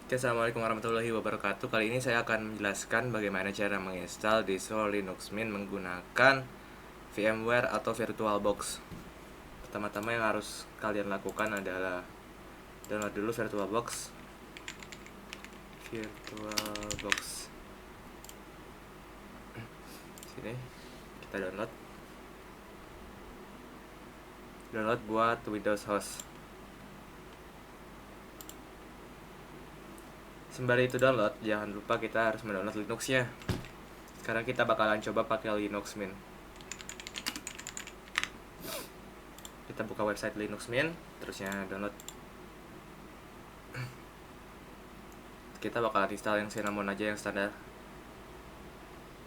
Oke, Assalamualaikum warahmatullahi wabarakatuh. Kali ini saya akan menjelaskan bagaimana cara menginstal distro Linux Mint menggunakan VMware atau VirtualBox. Pertama-tama yang harus kalian lakukan adalah download dulu VirtualBox. Sini kita download buat Windows host. Sembari itu download, jangan lupa kita harus mendownload Linuxnya. Sekarang kita bakalan coba pakai Linux Mint. Kita buka website Linux Mint, terusnya download. Kita bakalan install yang cinnamon aja, yang standar.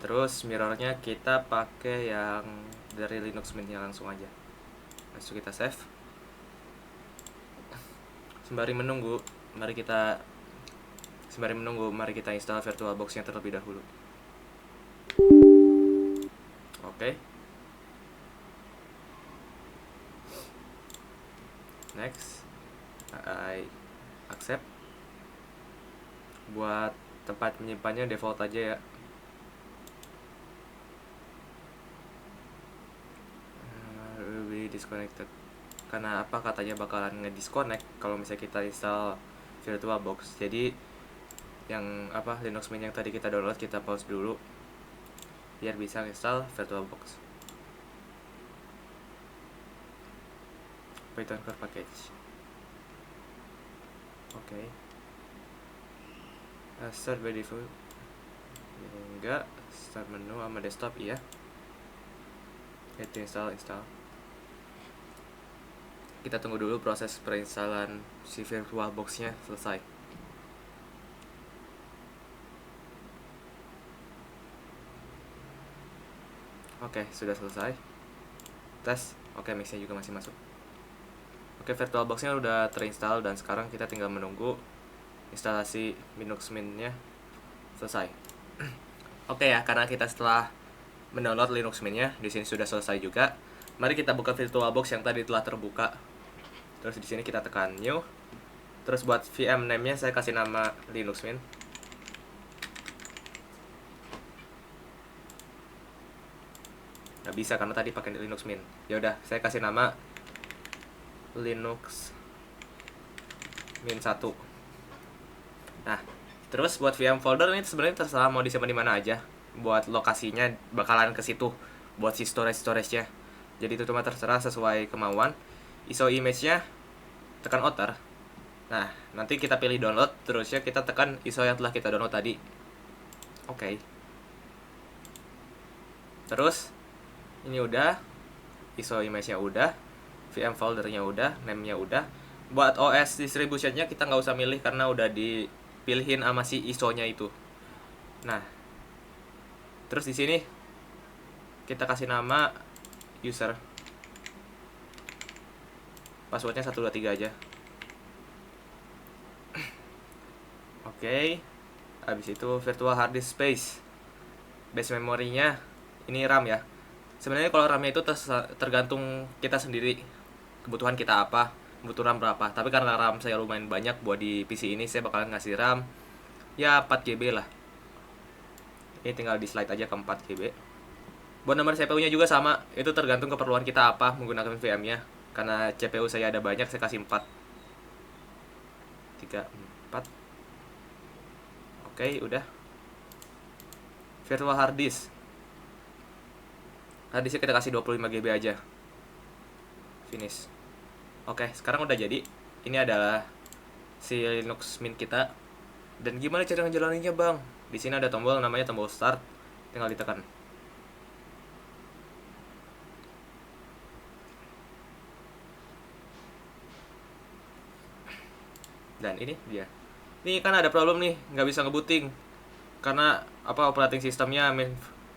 Terus mirrornya kita pakai yang dari Linux Mint-nya langsung aja. Langsung kita save. Sembari menunggu, mari kita install VirtualBox-nya terlebih dahulu. Oke. Next. I accept. Buat tempat menyimpannya default aja ya. Will be disconnected. Karena apa, katanya bakalan nge-disconnect kalau misalnya kita install VirtualBox. Jadi yang Linux Mint yang tadi kita download kita pause dulu biar bisa install VirtualBox. Python core package. Oke. Start by default. Enggak. Start menu sama desktop iya. Itu install. Kita tunggu dulu proses perinstalan si VirtualBox-nya selesai. Oke, sudah selesai. Tes. Oke, mixnya juga masih masuk. Oke, VirtualBox-nya udah terinstall dan sekarang kita tinggal menunggu instalasi Linux Mint-nya selesai. Oke ya, karena kita setelah mendownload Linux Mint-nya di sini sudah selesai juga. Mari kita buka VirtualBox yang tadi telah terbuka. Terus di sini kita tekan new. Terus buat VM name-nya saya kasih nama Linux Mint. Nggak bisa karena tadi pakai Linux Mint. Ya udah, saya kasih nama Linux Mint 1. Nah, terus buat VM folder ini sebenarnya terserah mau disimpan di mana aja. Buat lokasinya bakalan ke situ buat si storage-nya. Jadi itu cuma terserah sesuai kemauan. ISO image-nya tekan outer. Nah, nanti kita pilih download, terus ya kita tekan ISO yang telah kita download tadi. Oke. Terus ini udah, ISO image-nya udah, VM folder-nya udah, name-nya udah. Buat OS distribution-nya kita nggak usah milih karena udah dipilihin sama si ISO-nya itu. Nah, terus di sini kita kasih nama user. Passwordnya 123 aja. Oke. Habis itu virtual hard disk space. Base memorinya ini RAM ya. Sebenarnya kalau RAM-nya itu tergantung kita sendiri. Kebutuhan kita apa, butuh RAM berapa. Tapi karena RAM saya lumayan banyak buat di PC ini, saya bakalan ngasih RAM ya 4 GB lah. Ini tinggal di slide aja ke 4 GB. Buat nomor CPU-nya juga sama, itu tergantung keperluan kita apa menggunakan VM-nya. Karena CPU saya ada banyak, saya kasih 4. 3, 4. Oke, udah. Virtual hard disk. Hard disknya kita kasih 25 GB aja. Finish. Oke, sekarang udah jadi. Ini adalah si Linux Mint kita. Dan gimana cara ngejalaninnya, Bang? Di sini ada tombol namanya tombol start. Tinggal ditekan. Dan ini dia. Ini kan ada problem nih, nggak bisa ngebooting karena operating sistemnya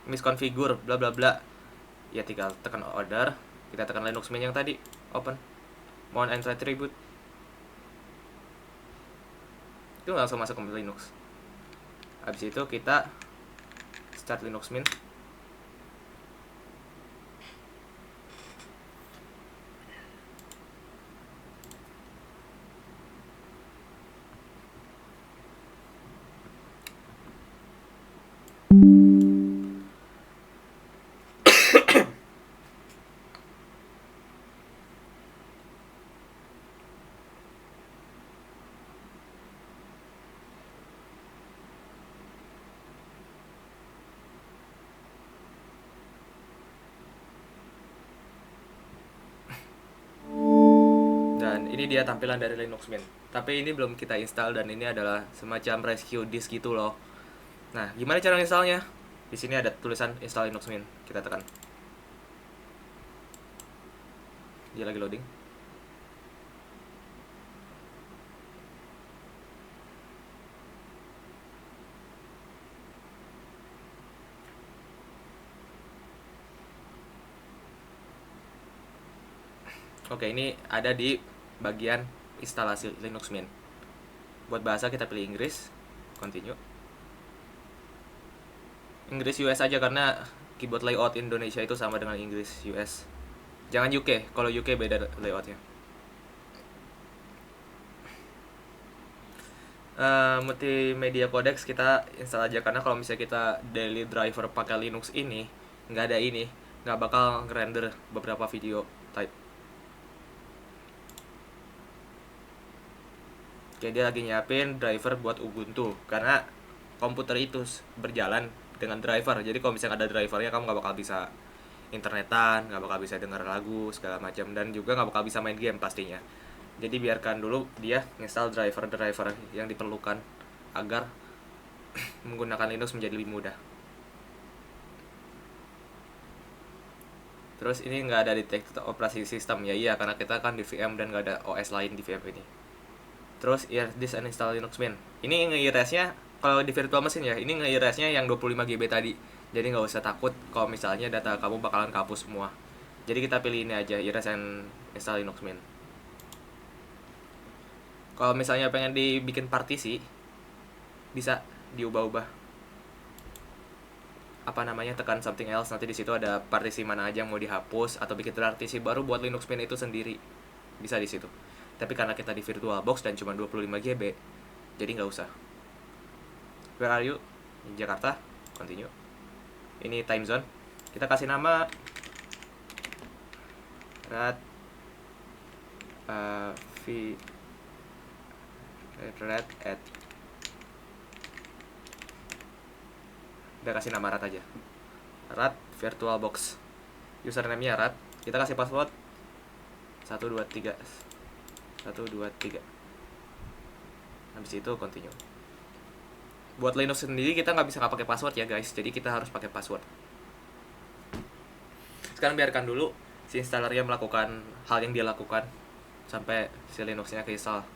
misconfigure bla bla bla. Ya tinggal tekan order, kita tekan Linux Mint yang tadi, open, mount and try reboot. Itu langsung masuk ke Linux. Habis itu kita start Linux Mint. ini dia tampilan dari Linux Mint. Tapi ini belum kita install dan ini adalah semacam rescue disk gitu loh. Nah, gimana cara installnya? Di sini ada tulisan install Linux Mint. Kita tekan. Dia lagi loading. Oke, ini ada di bagian instalasi Linux Mint. Buat bahasa kita pilih Inggris, continue. Inggris US aja karena keyboard layout Indonesia itu sama dengan Inggris US. Jangan UK, kalau UK beda layoutnya. Multimedia codecs kita install aja karena kalau misalnya kita daily driver pakai Linux ini nggak ada ini, nggak bakal render beberapa video type. Oke, dia lagi nyiapin driver buat Ubuntu karena komputer itu berjalan dengan driver. Jadi kalau misalnya ada drivernya kamu nggak bakal bisa internetan, nggak bakal bisa dengar lagu segala macam, dan juga nggak bakal bisa main game pastinya. Jadi biarkan dulu dia install driver yang diperlukan agar menggunakan Linux menjadi lebih mudah. Terus ini nggak ada detect operasi sistem ya, iya karena kita kan di VM dan nggak ada OS lain di VM ini. Terus this uninstall Linux Mint. Ini nge-erase-nya kalau di virtual machine ya, ini nge-erase-nya yang 25 GB tadi. Jadi nggak usah takut kalau misalnya data kamu bakalan kapus semua. Jadi kita pilih ini aja, erase and install Linux Mint. Kalau misalnya pengen dibikin partisi, bisa diubah-ubah. Apa namanya, tekan something else, nanti di situ ada partisi mana aja yang mau dihapus atau bikin partisi baru buat Linux Mint itu sendiri. Bisa di situ. Tapi karena kita di VirtualBox dan cuma 25 GB, jadi nggak usah. Where are you? In Jakarta. Continue. Ini time zone. Kita kasih nama red at. Udah kasih nama rat aja. Rat VirtualBox. Username-nya rat. Kita kasih password 123. Habis itu continue. Buat Linux sendiri kita nggak bisa pakai password ya guys, jadi kita harus pakai password. Sekarang biarkan dulu si installernya melakukan hal yang dia lakukan sampai si Linuxnya keinstall.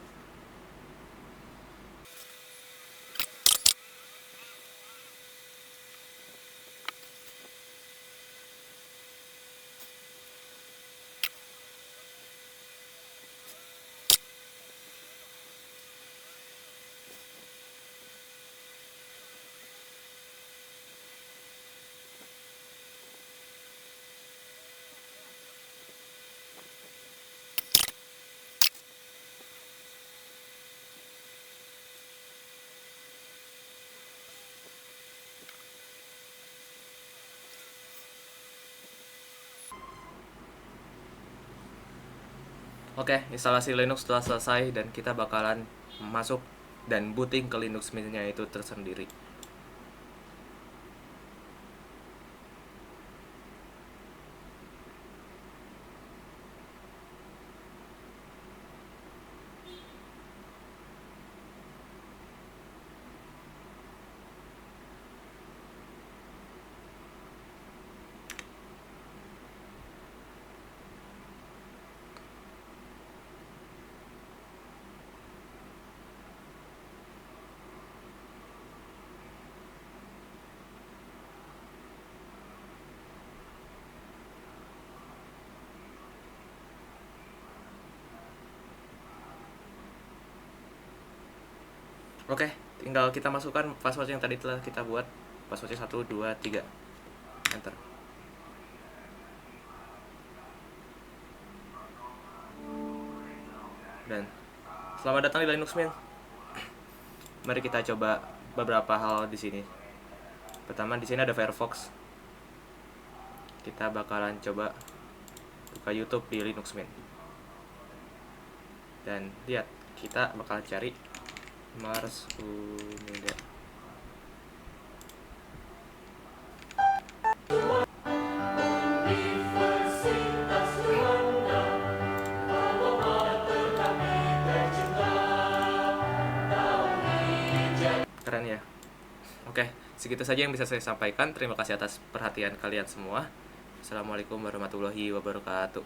Oke, instalasi Linux telah selesai dan kita bakalan masuk dan booting ke Linux Mint-nya itu tersendiri. Oke, tinggal kita masukkan password yang tadi telah kita buat. Passwordnya 1, 2, 3. Enter. Dan selamat datang di Linux Mint. Mari kita coba beberapa hal di sini. Pertama, di sini ada Firefox. Kita bakalan coba buka YouTube di Linux Mint. Dan lihat, kita bakalan cari Mars Umida. Oke, segitu saja yang bisa saya sampaikan. Terima kasih atas perhatian kalian semua. Assalamualaikum warahmatullahi wabarakatuh.